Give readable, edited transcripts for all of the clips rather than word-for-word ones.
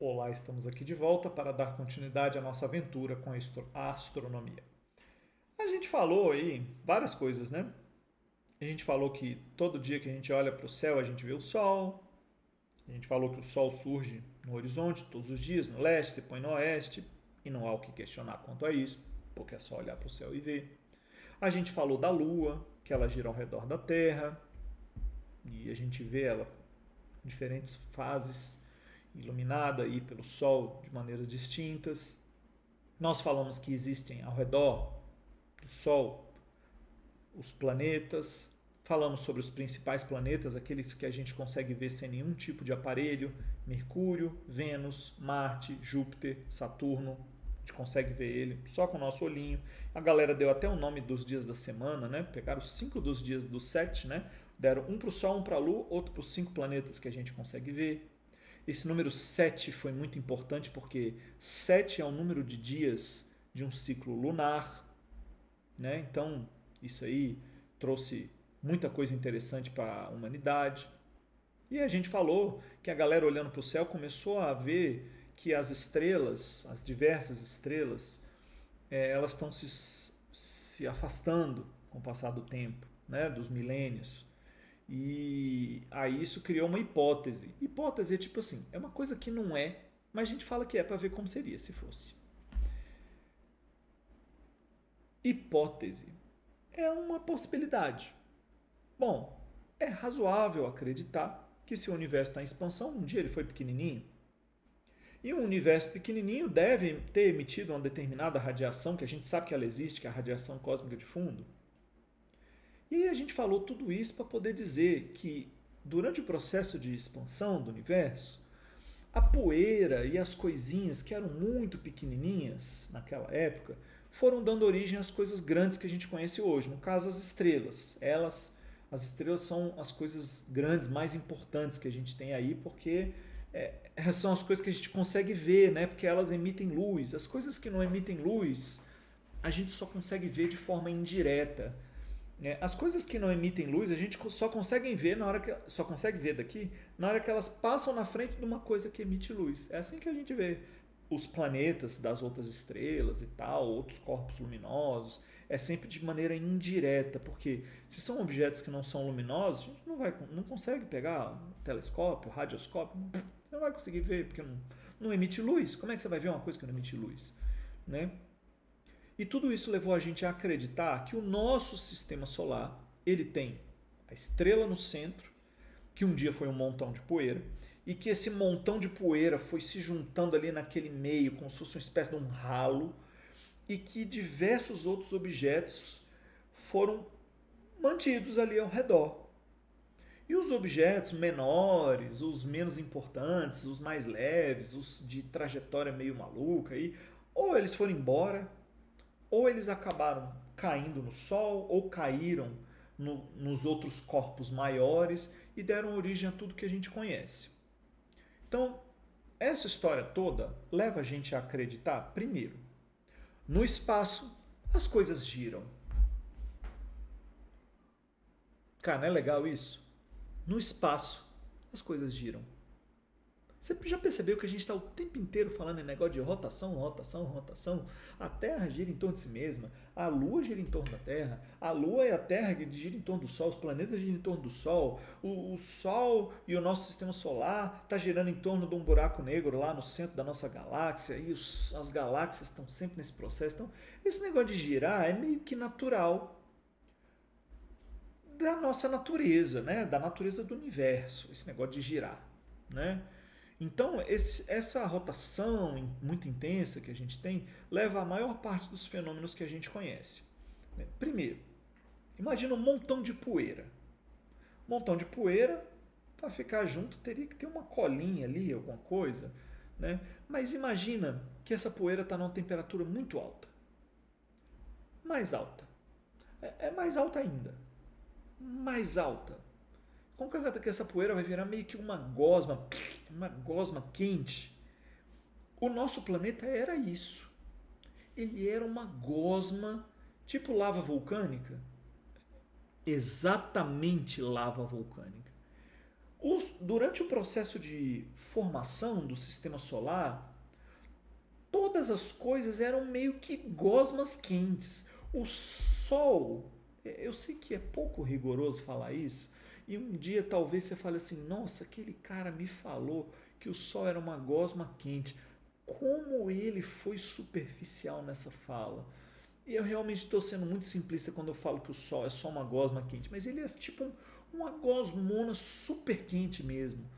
Olá, estamos aqui de volta para dar continuidade à nossa aventura com a astronomia. A gente falou aí várias coisas, né? A gente falou que todo dia que a gente olha para o céu a gente vê o Sol. A gente falou que o Sol surge no horizonte todos os dias, no leste, se põe no oeste, e não há o que questionar quanto a isso, porque é só olhar para o céu e ver. A gente falou da Lua, que ela gira ao redor da Terra, e a gente vê ela em diferentes fases, iluminada aí pelo Sol de maneiras distintas. Nós falamos que existem ao redor do Sol os planetas, falamos sobre os principais planetas, aqueles que a gente consegue ver sem nenhum tipo de aparelho: Mercúrio, Vênus, Marte, Júpiter, Saturno. A gente consegue ver ele só com o nosso olhinho. A galera deu até o nome dos dias da semana, né? Pegaram 5 dos dias dos 7, né? Deram um para o Sol, um para a Lua, outro para os 5 planetas que a gente consegue ver. Esse número 7 foi muito importante porque 7 é o número de dias de um ciclo lunar, né? Então, isso aí trouxe muita coisa interessante para a humanidade. E a gente falou que a galera olhando para o céu começou a ver que as estrelas, as diversas estrelas, elas estão se afastando com o passar do tempo, né? Dos milênios. E aí isso criou uma hipótese. Hipótese é tipo assim, é uma coisa que não é, mas a gente fala que é para ver como seria se fosse. Hipótese é uma possibilidade. Bom, é razoável acreditar que se o universo está em expansão, um dia ele foi pequenininho. E um universo pequenininho deve ter emitido uma determinada radiação, que a gente sabe que ela existe, que é a radiação cósmica de fundo. E a gente falou tudo isso para poder dizer que durante o processo de expansão do universo, a poeira e as coisinhas que eram muito pequenininhas naquela época foram dando origem às coisas grandes que a gente conhece hoje. No caso, as estrelas. As estrelas são as coisas grandes, mais importantes que a gente tem aí, porque são as coisas que a gente consegue ver, né? Porque elas emitem luz. As coisas que não emitem luz, a gente só consegue ver de forma indireta. As coisas que não emitem luz a gente só consegue ver só consegue ver daqui na hora que elas passam na frente de uma coisa que emite luz. É assim que a gente vê os planetas das outras estrelas e tal, outros corpos luminosos. É sempre de maneira indireta, porque se são objetos que não são luminosos, a gente não consegue pegar um telescópio, um radioscópio, você não vai conseguir ver porque não emite luz. Como é que você vai ver uma coisa que não emite luz, né? E tudo isso levou a gente a acreditar que o nosso sistema solar, ele tem a estrela no centro, que um dia foi um montão de poeira, e que esse montão de poeira foi se juntando ali naquele meio, como se fosse uma espécie de um ralo, e que diversos outros objetos foram mantidos ali ao redor. E os objetos menores, os menos importantes, os mais leves, os de trajetória meio maluca, aí, ou eles foram embora, ou eles acabaram caindo no Sol, ou caíram nos outros corpos maiores e deram origem a tudo que a gente conhece. Então, essa história toda leva a gente a acreditar, primeiro, no espaço as coisas giram. Cara, não é legal isso? No espaço as coisas giram. Você já percebeu que a gente está o tempo inteiro falando em negócio de rotação, rotação, rotação? A Terra gira em torno de si mesma, a Lua gira em torno da Terra, a Lua e a Terra giram em torno do Sol, os planetas giram em torno do Sol, o Sol e o nosso sistema solar está girando em torno de um buraco negro lá no centro da nossa galáxia, e as galáxias estão sempre nesse processo. Então, esse negócio de girar é meio que natural da nossa natureza, né? Da natureza do universo, esse negócio de girar, né? Então, essa rotação muito intensa que a gente tem leva à maior parte dos fenômenos que a gente conhece. Primeiro, imagina um montão de poeira. Um montão de poeira, para ficar junto, teria que ter uma colinha ali, alguma coisa. Né? Mas imagina que essa poeira está numa temperatura muito alta. Mais alta. É mais alta ainda. Mais alta. Como que essa poeira vai virar meio que uma gosma quente? O nosso planeta era isso. Ele era uma gosma, tipo lava vulcânica. Exatamente lava vulcânica. Durante o processo de formação do sistema solar, todas as coisas eram meio que gosmas quentes. O Sol, eu sei que é pouco rigoroso falar isso, e um dia talvez você fale assim: nossa, aquele cara me falou que o Sol era uma gosma quente. Como ele foi superficial nessa fala. E eu realmente estou sendo muito simplista quando eu falo que o Sol é só uma gosma quente, mas ele é tipo uma gosmona super quente mesmo.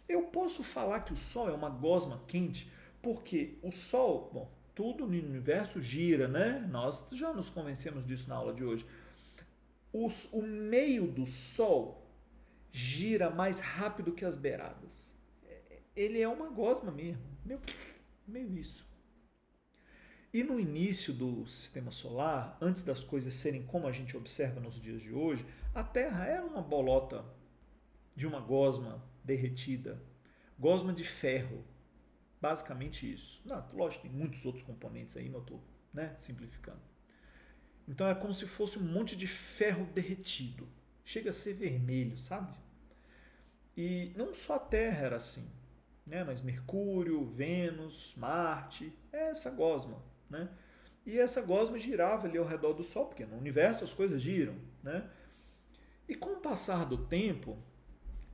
Eu posso falar que o Sol é uma gosma quente porque o Sol, bom, tudo no universo gira, né? Nós já nos convencemos disso na aula de hoje. O meio do Sol gira mais rápido que as beiradas. Ele é uma gosma mesmo, meio isso. E no início do sistema solar, antes das coisas serem como a gente observa nos dias de hoje, a Terra era uma bolota de uma gosma derretida, gosma de ferro, basicamente isso. Não, lógico, tem muitos outros componentes aí, mas eu estou, né, simplificando. Então é como se fosse um monte de ferro derretido, chega a ser vermelho, sabe? E não só a Terra era assim, né, mas Mercúrio, Vênus, Marte, é essa gosma, né? E essa gosma girava ali ao redor do Sol, porque no universo as coisas giram, né? E com o passar do tempo,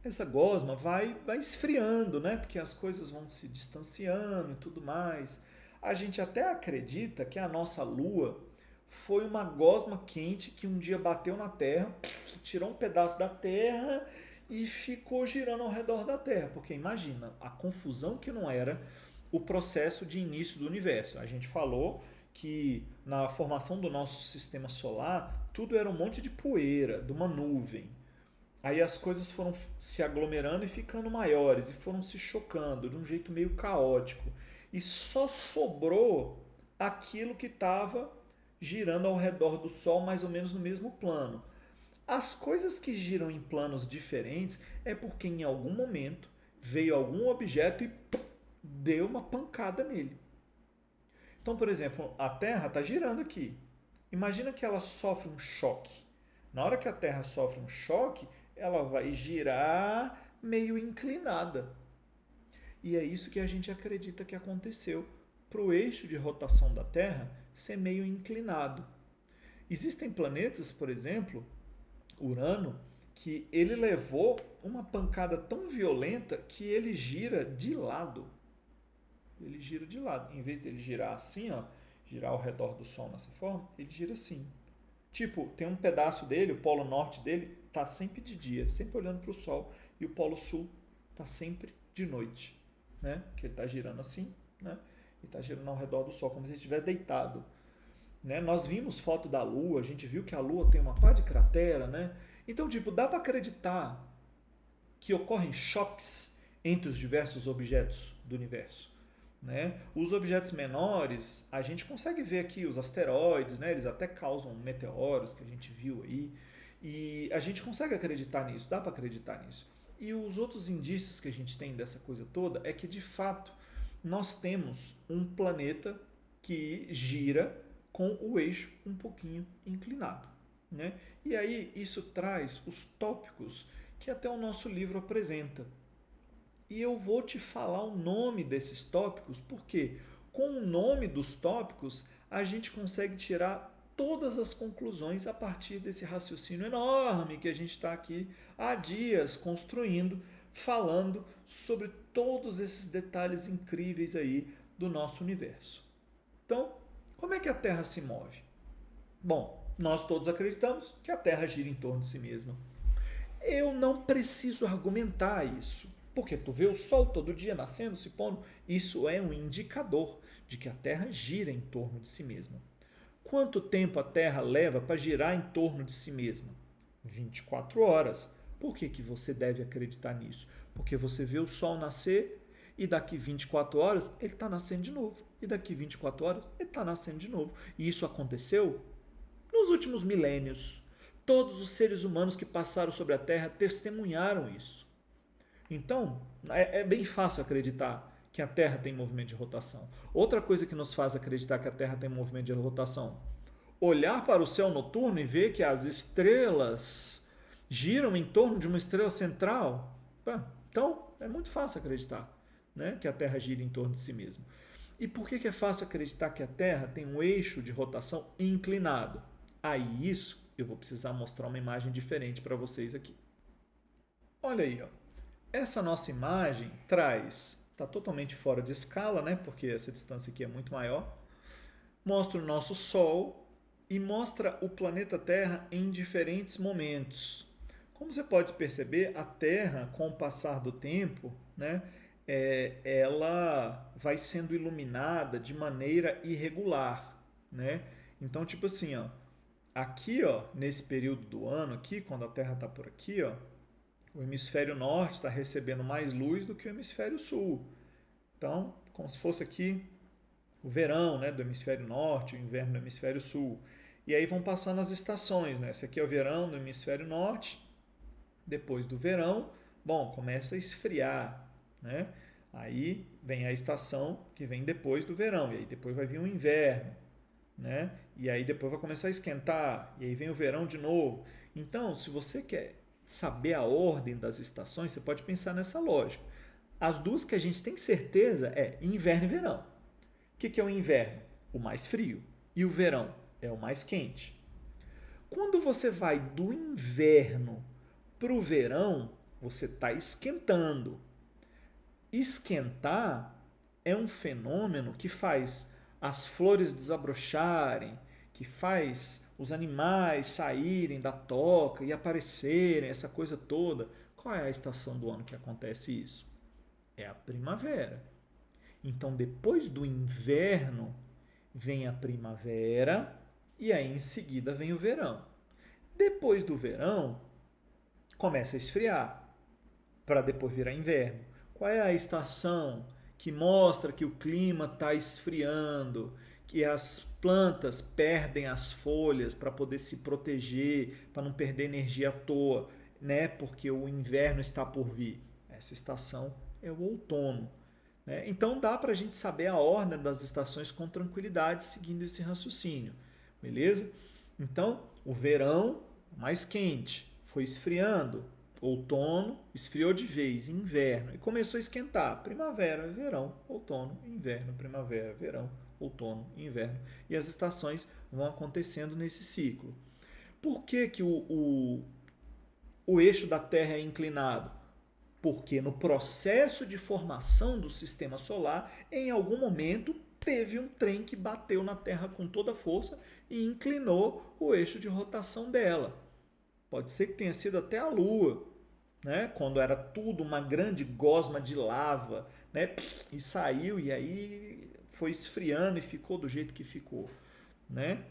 essa gosma vai esfriando, né? Porque as coisas vão se distanciando e tudo mais. A gente até acredita que a nossa Lua foi uma gosma quente que um dia bateu na Terra, tirou um pedaço da Terra e ficou girando ao redor da Terra. Porque imagina a confusão que não era o processo de início do universo. A gente falou que na formação do nosso sistema solar, tudo era um monte de poeira, de uma nuvem. Aí as coisas foram se aglomerando e ficando maiores e foram se chocando de um jeito meio caótico. E só sobrou aquilo que estava girando ao redor do Sol, mais ou menos no mesmo plano. As coisas que giram em planos diferentes é porque em algum momento veio algum objeto e deu uma pancada nele. Então, por exemplo, a Terra está girando aqui. Imagina que ela sofre um choque. Na hora que a Terra sofre um choque, ela vai girar meio inclinada. E é isso que a gente acredita que aconteceu para o eixo de rotação da Terra ser meio inclinado. Existem planetas, por exemplo, Urano, que ele levou uma pancada tão violenta que ele gira de lado. Ele gira de lado. Em vez de ele girar assim, ó, girar ao redor do Sol nessa forma, ele gira assim. Tipo, tem um pedaço dele, o polo norte dele, está sempre de dia, sempre olhando para o Sol, e o polo sul está sempre de noite, né? Que ele está girando assim, né? E está girando ao redor do Sol, como se ele estivesse deitado. Né? Nós vimos foto da Lua, a gente viu que a Lua tem uma pá de cratera, né? Então, tipo, dá para acreditar que ocorrem choques entre os diversos objetos do universo. Né? Os objetos menores, a gente consegue ver aqui os asteroides, né? Eles até causam meteoros que a gente viu aí, e a gente consegue acreditar nisso, dá para acreditar nisso. E os outros indícios que a gente tem dessa coisa toda é que, de fato, nós temos um planeta que gira com o eixo um pouquinho inclinado. Né? E aí isso traz os tópicos que até o nosso livro apresenta. E eu vou te falar o nome desses tópicos, porque com o nome dos tópicos a gente consegue tirar todas as conclusões a partir desse raciocínio enorme que a gente está aqui há dias construindo, falando sobre todos esses detalhes incríveis aí do nosso universo. Então, como é que a Terra se move? Bom, nós todos acreditamos que a Terra gira em torno de si mesma. Eu não preciso argumentar isso. Porque tu vê o Sol todo dia nascendo, se pondo, isso é um indicador de que a Terra gira em torno de si mesma. Quanto tempo a Terra leva para girar em torno de si mesma? 24 horas. Por que você deve acreditar nisso? Porque você vê o Sol nascer e daqui 24 horas ele está nascendo de novo. E daqui 24 horas ele está nascendo de novo. E isso aconteceu nos últimos milênios. Todos os seres humanos que passaram sobre a Terra testemunharam isso. Então, é bem fácil acreditar que a Terra tem movimento de rotação. Outra coisa que nos faz acreditar que a Terra tem movimento de rotação: olhar para o céu noturno e ver que as estrelas giram em torno de uma estrela central. Então, é muito fácil acreditar, né, que a Terra gira em torno de si mesma. E por que é fácil acreditar que a Terra tem um eixo de rotação inclinado? Aí isso eu vou precisar mostrar uma imagem diferente para vocês aqui. Olha aí, ó. Essa nossa imagem está totalmente fora de escala, né? Porque essa distância aqui é muito maior. Mostra o nosso Sol e mostra o planeta Terra em diferentes momentos. Como você pode perceber, a Terra, com o passar do tempo, né, ela vai sendo iluminada de maneira irregular, né? Então, tipo assim, ó, aqui, ó, nesse período do ano, aqui, quando a Terra está por aqui, ó, o hemisfério norte está recebendo mais luz do que o hemisfério sul. Então, como se fosse aqui o verão, né, do hemisfério norte, o inverno do hemisfério sul. E aí vão passando as estações, né? Esse aqui é o verão no hemisfério norte. Depois do verão, bom, começa a esfriar, né? Aí vem a estação que vem depois do verão, e aí depois vai vir o inverno, né? E aí depois vai começar a esquentar, e aí vem o verão de novo. Então, se você quer saber a ordem das estações, você pode pensar nessa lógica. As duas que a gente tem certeza é inverno e verão. O que é o inverno? O mais frio. E o verão é o mais quente. Quando você vai do inverno para o verão, você está esquentando. Esquentar é um fenômeno que faz as flores desabrocharem, que faz os animais saírem da toca e aparecerem, essa coisa toda. Qual é a estação do ano que acontece isso? É a primavera. Então, depois do inverno, vem a primavera e aí em seguida vem o verão. Depois do verão, começa a esfriar para depois virar inverno. Qual é a estação que mostra que o clima está esfriando, que as plantas perdem as folhas para poder se proteger, para não perder energia à toa, né? Porque o inverno está por vir? Essa estação é o outono. Né? Então dá para a gente saber a ordem das estações com tranquilidade, seguindo esse raciocínio. Beleza? Então, o verão mais quente, foi esfriando. Outono, esfriou de vez, inverno, e começou a esquentar. Primavera, verão, outono, inverno, primavera, verão, outono, inverno. E as estações vão acontecendo nesse ciclo. Por que o eixo da Terra é inclinado? Porque no processo de formação do sistema solar, em algum momento, teve um trem que bateu na Terra com toda a força e inclinou o eixo de rotação dela. Pode ser que tenha sido até a Lua, né? Quando era tudo uma grande gosma de lava, né? E saiu e aí foi esfriando e ficou do jeito que ficou, né?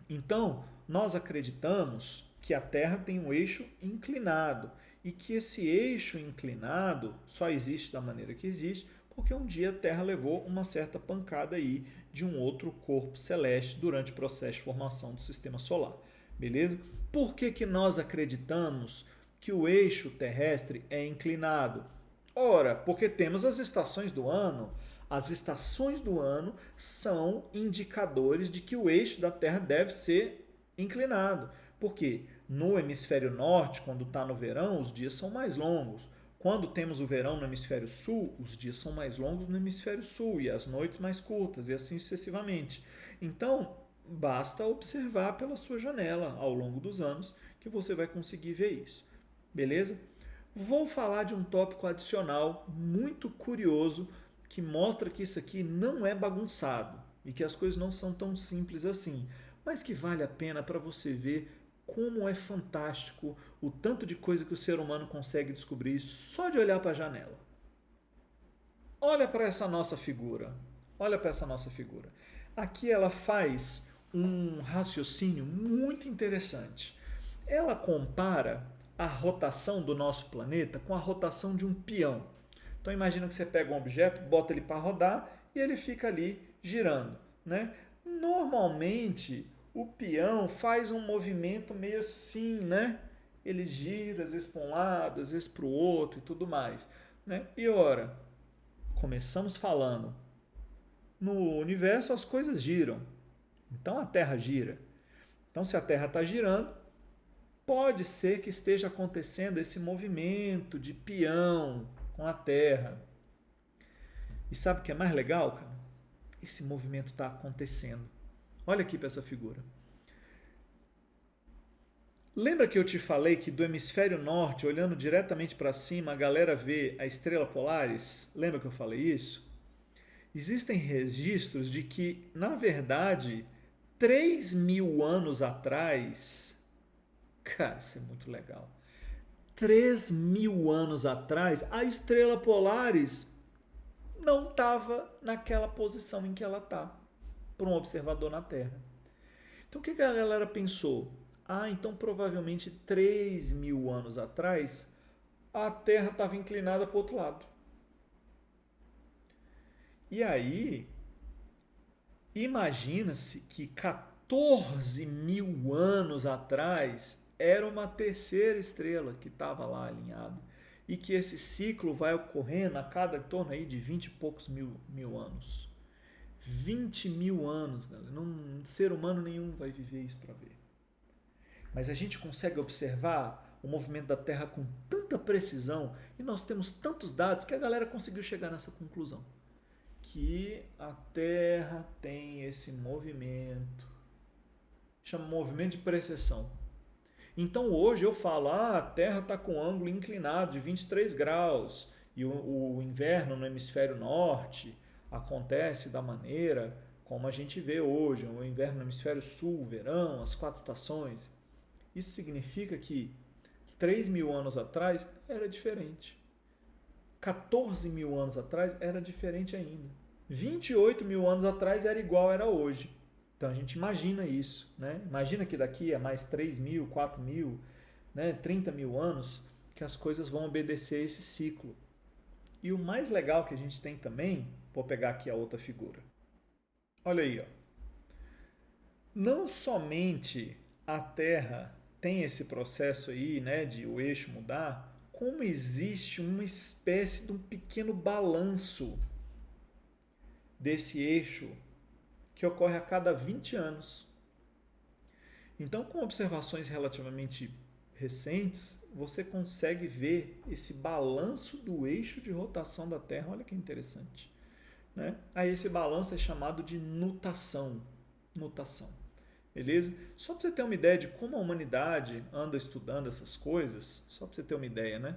Então, nós acreditamos que a Terra tem um eixo inclinado e que esse eixo inclinado só existe da maneira que existe porque um dia a Terra levou uma certa pancada aí de um outro corpo celeste durante o processo de formação do sistema solar. Beleza? Por que nós acreditamos que o eixo terrestre é inclinado? Ora, porque temos as estações do ano. As estações do ano são indicadores de que o eixo da Terra deve ser inclinado. Por quê? No hemisfério norte, quando está no verão, os dias são mais longos. Quando temos o verão no hemisfério sul, os dias são mais longos no hemisfério sul e as noites mais curtas, e assim sucessivamente. Então, basta observar pela sua janela ao longo dos anos que você vai conseguir ver isso. Beleza? Vou falar de um tópico adicional muito curioso que mostra que isso aqui não é bagunçado e que as coisas não são tão simples assim, mas que vale a pena para você ver como é fantástico o tanto de coisa que o ser humano consegue descobrir só de olhar para a janela. Olha para essa nossa figura. Olha para essa nossa figura. Aqui ela faz um raciocínio muito interessante. Ela compara a rotação do nosso planeta com a rotação de um peão. Então imagina que você pega um objeto, bota ele para rodar e ele fica ali girando, né? Normalmente o peão faz um movimento meio assim, né? Ele gira às vezes para um lado, às vezes para o outro e tudo mais, né? E ora, começamos falando, no universo as coisas giram, então a Terra gira. Então se a Terra está girando, pode ser que esteja acontecendo esse movimento de peão com a Terra. E sabe o que é mais legal, cara? Esse movimento está acontecendo. Olha aqui para essa figura. Lembra que eu te falei que do hemisfério norte, olhando diretamente para cima, a galera vê a estrela Polaris? Lembra que eu falei isso? Existem registros de que, na verdade, 3.000 anos atrás, cara, isso é muito legal. 3.000 anos atrás, a estrela Polaris não estava naquela posição em que ela está, para um observador na Terra. Então o que a galera pensou? Então provavelmente 3.000 anos atrás, a Terra estava inclinada para o outro lado. E aí, imagina-se que 14.000 anos atrás era uma terceira estrela que estava lá alinhada. E que esse ciclo vai ocorrendo a cada em torno aí de 20 e poucos mil anos. 20.000 anos, galera. Ser humano nenhum vai viver isso para ver. Mas a gente consegue observar o movimento da Terra com tanta precisão e nós temos tantos dados que a galera conseguiu chegar nessa conclusão. Que a Terra tem esse movimento. Chama movimento de precessão. Então hoje eu falo, a Terra está com ângulo inclinado de 23 graus e o inverno no hemisfério norte acontece da maneira como a gente vê hoje, o inverno no hemisfério sul, verão, as 4 estações. Isso significa que 3.000 anos atrás era diferente. 14.000 anos atrás era diferente ainda. 28.000 anos atrás era igual era hoje. Então a gente imagina isso, né? Imagina que daqui a mais 3.000, 4.000, né, 30.000 anos que as coisas vão obedecer esse ciclo. E o mais legal que a gente tem também, vou pegar aqui a outra figura. Olha aí, ó. Não somente a Terra tem esse processo aí, né, de o eixo mudar, como existe uma espécie de um pequeno balanço desse eixo que ocorre a cada 20 anos. Então, com observações relativamente recentes, você consegue ver esse balanço do eixo de rotação da Terra. Olha que interessante, né? Aí esse balanço é chamado de nutação. Nutação. Beleza? Só para você ter uma ideia de como a humanidade anda estudando essas coisas, só para você ter uma ideia, né?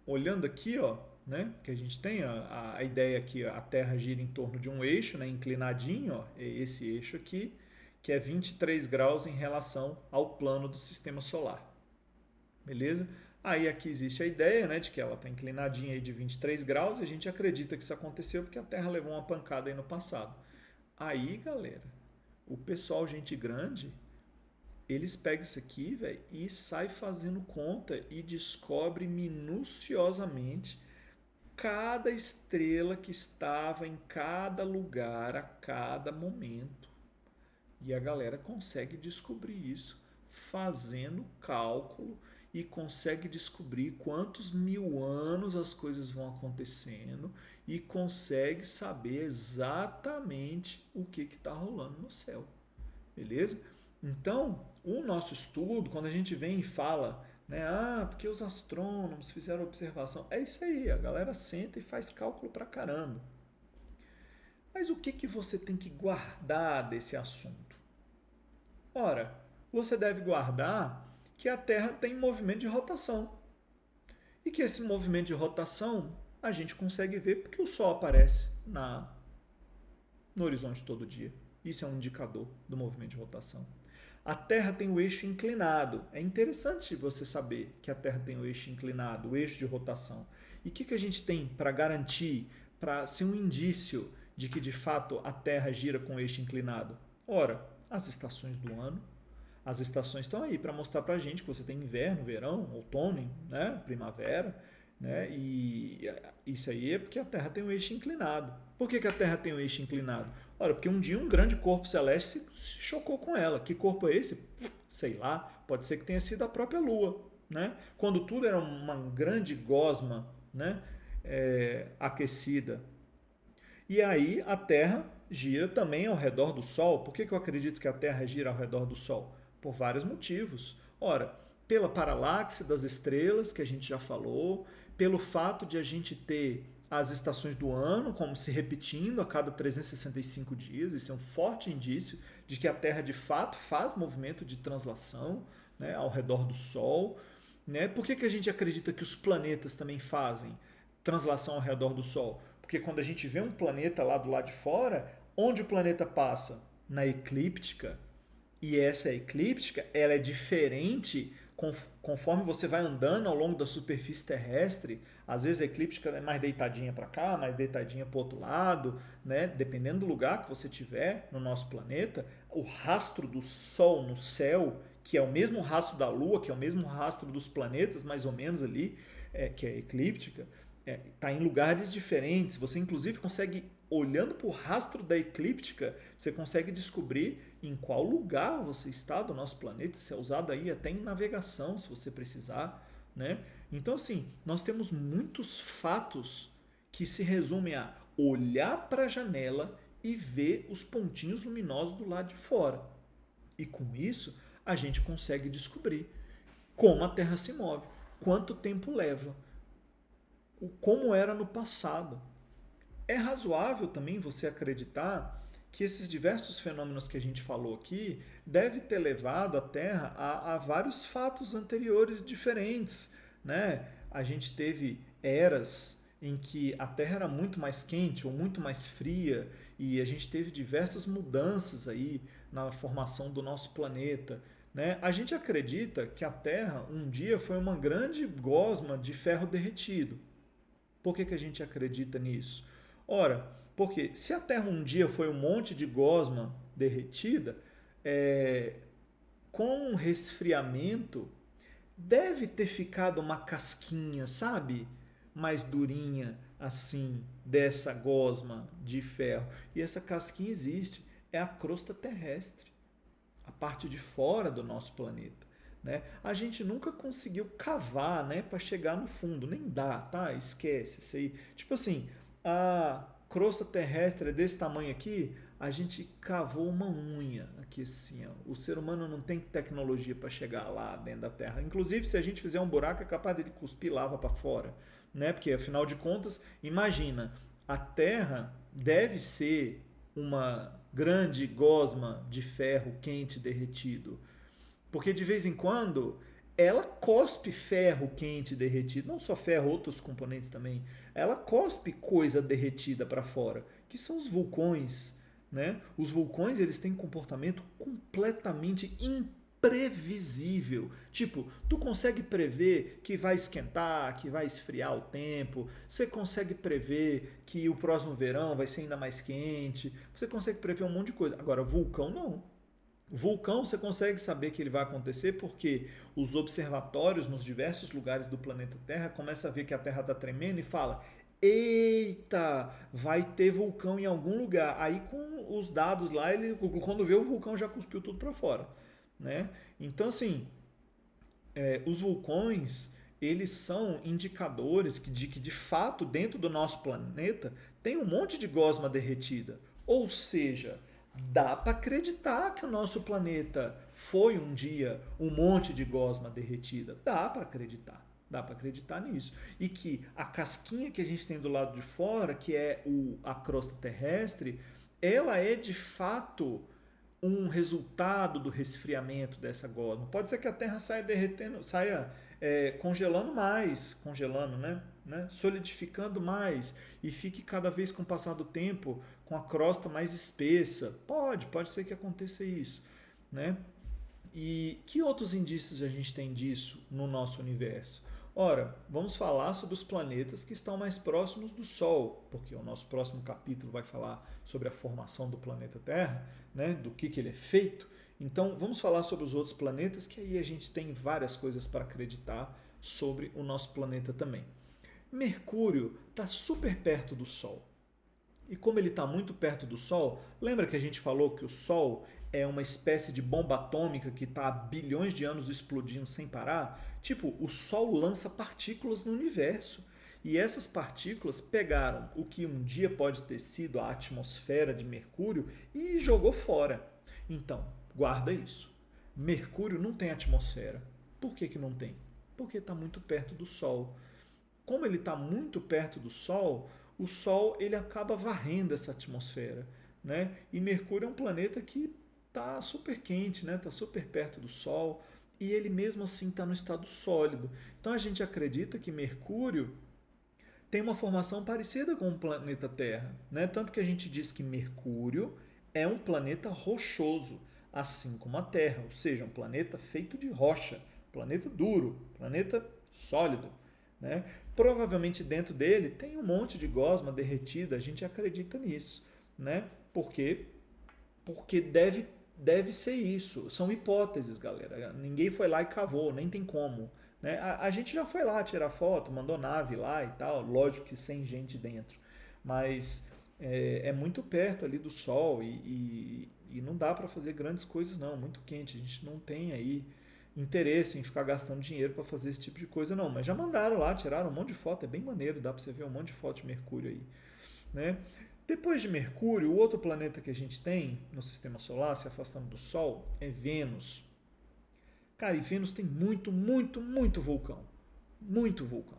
Olhando aqui, ó, né, que a gente tem a ideia que a Terra gira em torno de um eixo, né, inclinadinho, ó, esse eixo aqui, que é 23 graus em relação ao plano do sistema solar. Beleza? Aí aqui existe a ideia, né, de que ela está inclinadinha aí de 23 graus e a gente acredita que isso aconteceu porque a Terra levou uma pancada aí no passado. Aí, galera, o pessoal, gente grande, eles pegam isso aqui, velho, e sai fazendo conta e descobre minuciosamente cada estrela que estava em cada lugar a cada momento. E a galera consegue descobrir isso fazendo cálculo e consegue descobrir quantos 1.000 anos as coisas vão acontecendo e consegue saber exatamente o que está rolando no céu. Beleza? Então, o nosso estudo, quando a gente vem e fala, né, porque os astrônomos fizeram observação, é isso aí, a galera senta e faz cálculo pra caramba. Mas o que você tem que guardar desse assunto? Ora, você deve guardar que a Terra tem movimento de rotação. E que esse movimento de rotação a gente consegue ver porque o Sol aparece no horizonte todo dia. Isso é um indicador do movimento de rotação. A Terra tem o eixo inclinado. É interessante você saber que a Terra tem o eixo inclinado, o eixo de rotação. E o que a gente tem para garantir, para ser um indício de que de fato a Terra gira com o eixo inclinado? Ora, as estações do ano. As estações estão aí para mostrar para a gente que você tem inverno, verão, outono, né, primavera, né, e isso aí é porque a Terra tem um eixo inclinado. Por que a Terra tem um eixo inclinado? Ora, porque um dia um grande corpo celeste se chocou com ela. Que corpo é esse? Sei lá, pode ser que tenha sido a própria Lua, né? Quando tudo era uma grande gosma, né, aquecida. E aí a Terra gira também ao redor do Sol. Por que eu acredito que a Terra gira ao redor do Sol? Por vários motivos. Ora, pela paralaxe das estrelas, que a gente já falou, pelo fato de a gente ter as estações do ano como se repetindo a cada 365 dias, isso é um forte indício de que a Terra de fato faz movimento de translação, né, ao redor do Sol. Né? Por que a gente acredita que os planetas também fazem translação ao redor do Sol? Porque quando a gente vê um planeta lá do lado de fora, onde o planeta passa? Na eclíptica. E essa eclíptica, ela é diferente conforme você vai andando ao longo da superfície terrestre. Às vezes a eclíptica é mais deitadinha para cá, mais deitadinha para o outro lado, né? Dependendo do lugar que você tiver no nosso planeta, o rastro do Sol no céu, que é o mesmo rastro da Lua, que é o mesmo rastro dos planetas, mais ou menos ali, que é eclíptica, está em lugares diferentes. Você inclusive consegue, olhando para o rastro da eclíptica, você consegue descobrir em qual lugar você está do nosso planeta. Isso é usado aí até em navegação, se você precisar, né? Então, assim, nós temos muitos fatos que se resumem a olhar para a janela e ver os pontinhos luminosos do lado de fora. E com isso, a gente consegue descobrir como a Terra se move, quanto tempo leva, como era no passado. É razoável também você acreditar que esses diversos fenômenos que a gente falou aqui deve ter levado a Terra a vários fatos anteriores diferentes, né? A gente teve eras em que a Terra era muito mais quente ou muito mais fria e a gente teve diversas mudanças aí na formação do nosso planeta, né? A gente acredita que a Terra um dia foi uma grande gosma de ferro derretido. Por que a gente acredita nisso? Ora, porque se a Terra um dia foi um monte de gosma derretida, com o resfriamento deve ter ficado uma casquinha, sabe? Mais durinha assim, dessa gosma de ferro. E essa casquinha existe, é a crosta terrestre, a parte de fora do nosso planeta. Né? A gente nunca conseguiu cavar, né, para chegar no fundo, nem dá, tá? Esquece isso aí. Tipo assim, a crosta terrestre é desse tamanho aqui, a gente cavou uma unha aqui assim. Ó. O ser humano não tem tecnologia para chegar lá dentro da Terra. Inclusive, se a gente fizer um buraco, é capaz de cuspir lava para fora, né? Porque afinal de contas, imagina, a Terra deve ser uma grande gosma de ferro quente derretido. Porque de vez em quando ela cospe ferro quente derretido, não só ferro, outros componentes também. Ela cospe coisa derretida para fora, que são os vulcões, né? Os vulcões, eles têm um comportamento completamente imprevisível. Tipo, tu consegue prever que vai esquentar, que vai esfriar o tempo, você consegue prever que o próximo verão vai ser ainda mais quente, você consegue prever um monte de coisa. Agora, vulcão não. Vulcão você consegue saber que ele vai acontecer porque os observatórios nos diversos lugares do planeta Terra começam a ver que a Terra está tremendo e fala: eita, vai ter vulcão em algum lugar. Aí com os dados lá, ele, quando vê o vulcão já cuspiu tudo para fora. Né? Então assim, os vulcões eles são indicadores de que de fato dentro do nosso planeta tem um monte de gosma derretida. Ou seja, dá para acreditar que o nosso planeta foi um dia um monte de gosma derretida. Dá para acreditar. Dá para acreditar nisso. E que a casquinha que a gente tem do lado de fora, que é a crosta terrestre, ela é de fato um resultado do resfriamento dessa gosma. Pode ser que a Terra saia derretendo, saia congelando mais, né? Solidificando mais e fique cada vez com o passar do tempo com a crosta mais espessa. Pode ser que aconteça isso, né? E que outros indícios a gente tem disso no nosso universo? Ora, vamos falar sobre os planetas que estão mais próximos do Sol, porque o nosso próximo capítulo vai falar sobre a formação do planeta Terra, né? Do que ele é feito. Então, vamos falar sobre os outros planetas, que aí a gente tem várias coisas para acreditar sobre o nosso planeta também. Mercúrio está super perto do Sol. E como ele está muito perto do Sol, lembra que a gente falou que o Sol é uma espécie de bomba atômica que está há bilhões de anos explodindo sem parar? Tipo, o Sol lança partículas no universo. E essas partículas pegaram o que um dia pode ter sido a atmosfera de Mercúrio e jogou fora. Então, guarda isso. Mercúrio não tem atmosfera. Por que não tem? Porque está muito perto do Sol. Como ele está muito perto do Sol, o Sol ele acaba varrendo essa atmosfera, né? E Mercúrio é um planeta que está super quente, né? Está super perto do Sol e ele mesmo assim está no estado sólido. Então a gente acredita que Mercúrio tem uma formação parecida com o planeta Terra, né? Tanto que a gente diz que Mercúrio é um planeta rochoso, assim como a Terra, ou seja, um planeta feito de rocha, planeta duro, planeta sólido, né? Provavelmente dentro dele tem um monte de gosma derretida, a gente acredita nisso, né? Porque deve ser isso. São hipóteses, galera. Ninguém foi lá e cavou, nem tem como. Né? A gente já foi lá tirar foto, mandou nave lá e tal, lógico que sem gente dentro. Mas é muito perto ali do Sol e não dá para fazer grandes coisas não, muito quente. A gente não tem aí interesse em ficar gastando dinheiro para fazer esse tipo de coisa não. Mas já mandaram lá, tiraram um monte de foto, é bem maneiro, dá para você ver um monte de foto de Mercúrio aí. Né? Depois de Mercúrio, o outro planeta que a gente tem no sistema solar, se afastando do Sol, é Vênus. Cara, e Vênus tem muito, muito, muito vulcão. Muito vulcão.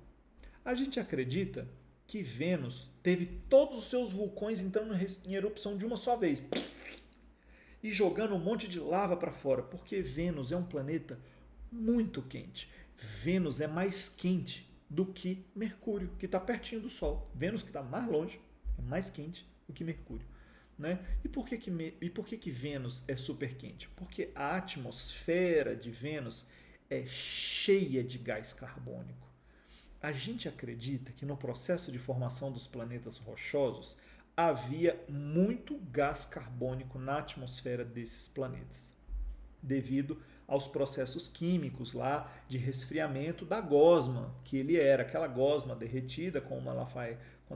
A gente acredita que Vênus teve todos os seus vulcões entrando em erupção de uma só vez. E jogando um monte de lava para fora, porque Vênus é um planeta muito quente. Vênus é mais quente do que Mercúrio, que está pertinho do Sol. Vênus, que está mais longe, é mais quente do que Mercúrio. Né? E por que Vênus é super quente? Porque a atmosfera de Vênus é cheia de gás carbônico. A gente acredita que no processo de formação dos planetas rochosos havia muito gás carbônico na atmosfera desses planetas, devido aos processos químicos lá de resfriamento da gosma, que ele era aquela gosma derretida, quando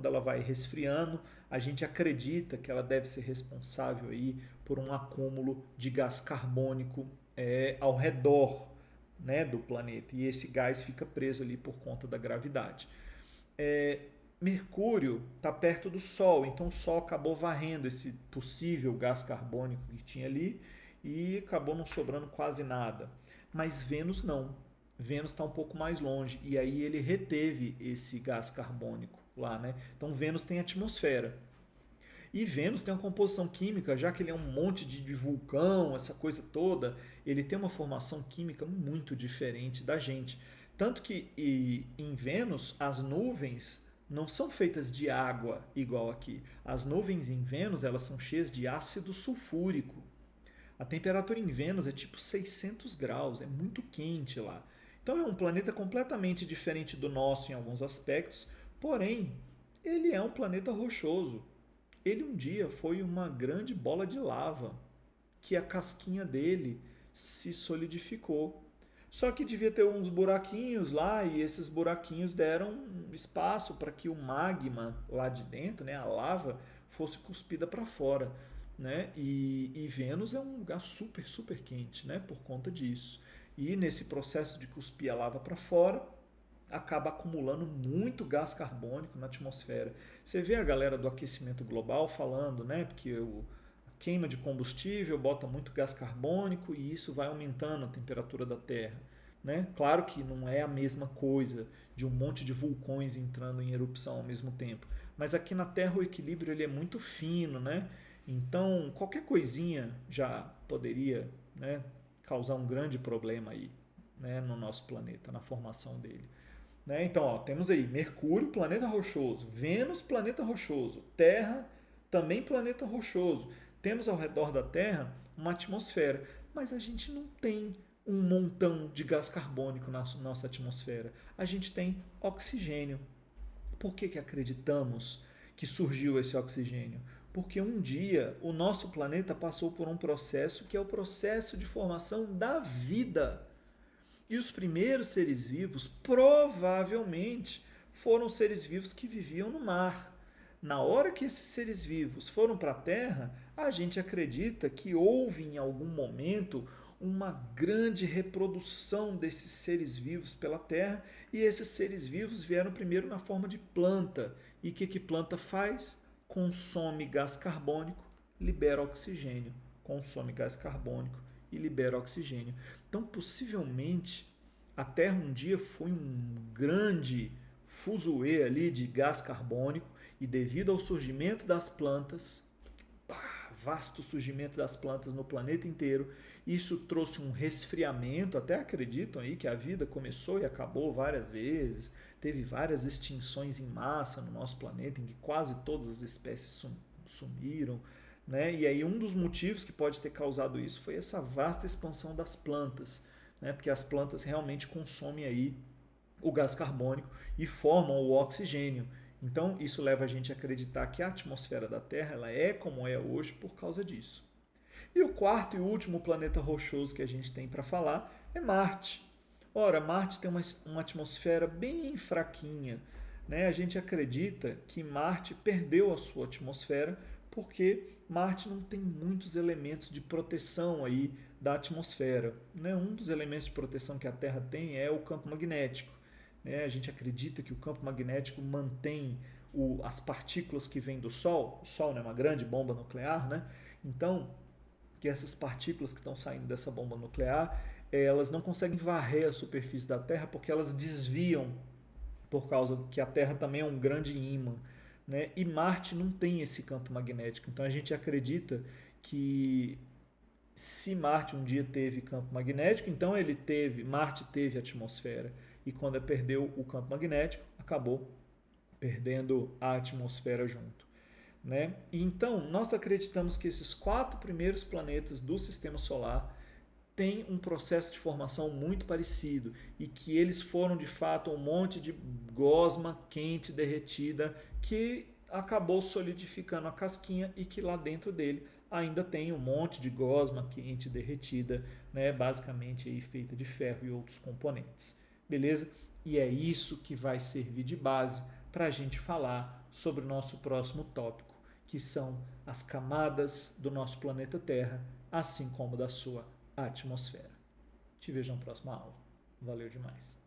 ela vai resfriando, a gente acredita que ela deve ser responsável aí por um acúmulo de gás carbônico ao redor, né, do planeta, e esse gás fica preso ali por conta da gravidade. Mercúrio está perto do Sol, então o Sol acabou varrendo esse possível gás carbônico que tinha ali e acabou não sobrando quase nada. Mas Vênus não. Vênus está um pouco mais longe e aí ele reteve esse gás carbônico lá, né? Então Vênus tem atmosfera. E Vênus tem uma composição química, já que ele é um monte de vulcão, essa coisa toda, ele tem uma formação química muito diferente da gente. Tanto que em Vênus as nuvens não são feitas de água igual aqui. As nuvens em Vênus elas são cheias de ácido sulfúrico. A temperatura em Vênus é tipo 600 graus, é muito quente lá. Então é um planeta completamente diferente do nosso em alguns aspectos, porém ele é um planeta rochoso. Ele um dia foi uma grande bola de lava, que a casquinha dele se solidificou. Só que devia ter uns buraquinhos lá e esses buraquinhos deram espaço para que o magma lá de dentro, né, a lava, fosse cuspida para fora. Né? E Vênus é um lugar super, super quente, né, por conta disso. E nesse processo de cuspir a lava para fora, acaba acumulando muito gás carbônico na atmosfera. Você vê a galera do aquecimento global falando, né, porque a queima de combustível bota muito gás carbônico e isso vai aumentando a temperatura da Terra. Né? Claro que não é a mesma coisa de um monte de vulcões entrando em erupção ao mesmo tempo, mas aqui na Terra o equilíbrio ele é muito fino, né? Então qualquer coisinha já poderia, né, causar um grande problema aí, né, no nosso planeta, na formação dele. Né? Então, ó, temos aí Mercúrio, planeta rochoso, Vênus, planeta rochoso, Terra, também planeta rochoso. Temos ao redor da Terra uma atmosfera, mas a gente não tem um montão de gás carbônico na nossa atmosfera. A gente tem oxigênio. Por que acreditamos que surgiu esse oxigênio? Porque um dia o nosso planeta passou por um processo que é o processo de formação da vida. E os primeiros seres vivos provavelmente foram seres vivos que viviam no mar. Na hora que esses seres vivos foram para a Terra, a gente acredita que houve em algum momento uma grande reprodução desses seres vivos pela Terra e esses seres vivos vieram primeiro na forma de planta. E o que planta faz? Consome gás carbônico, libera oxigênio, consome gás carbônico e libera oxigênio. Então, possivelmente, a Terra um dia foi um grande fuzuê ali de gás carbônico e devido ao surgimento das plantas, vasto surgimento das plantas no planeta inteiro, isso trouxe um resfriamento, até acreditam aí que a vida começou e acabou várias vezes, teve várias extinções em massa no nosso planeta, em que quase todas as espécies sumiram, né? E aí um dos motivos que pode ter causado isso foi essa vasta expansão das plantas, né? Porque as plantas realmente consomem aí o gás carbônico e formam o oxigênio. Então, isso leva a gente a acreditar que a atmosfera da Terra ela é como é hoje por causa disso. E o quarto e último planeta rochoso que a gente tem para falar é Marte. Ora, Marte tem uma atmosfera bem fraquinha, né? A gente acredita que Marte perdeu a sua atmosfera porque Marte não tem muitos elementos de proteção aí da atmosfera, né? Um dos elementos de proteção que a Terra tem é o campo magnético, né? A gente acredita que o campo magnético mantém as partículas que vêm do Sol. O Sol é uma grande bomba nuclear, né? Então, que essas partículas que estão saindo dessa bomba nuclear, elas não conseguem varrer a superfície da Terra porque elas desviam, por causa que a Terra também é um grande ímã, né? E Marte não tem esse campo magnético. Então a gente acredita que se Marte um dia teve campo magnético, então Marte teve atmosfera. E quando perdeu o campo magnético, acabou perdendo a atmosfera junto, né? E então, nós acreditamos que esses 4 primeiros planetas do Sistema Solar têm um processo de formação muito parecido e que eles foram, de fato, um monte de gosma quente derretida que acabou solidificando a casquinha e que lá dentro dele ainda tem um monte de gosma quente derretida, né? Basicamente aí feita de ferro e outros componentes. Beleza? E é isso que vai servir de base para a gente falar sobre o nosso próximo tópico, que são as camadas do nosso planeta Terra, assim como da sua atmosfera. Te vejo na próxima aula. Valeu demais!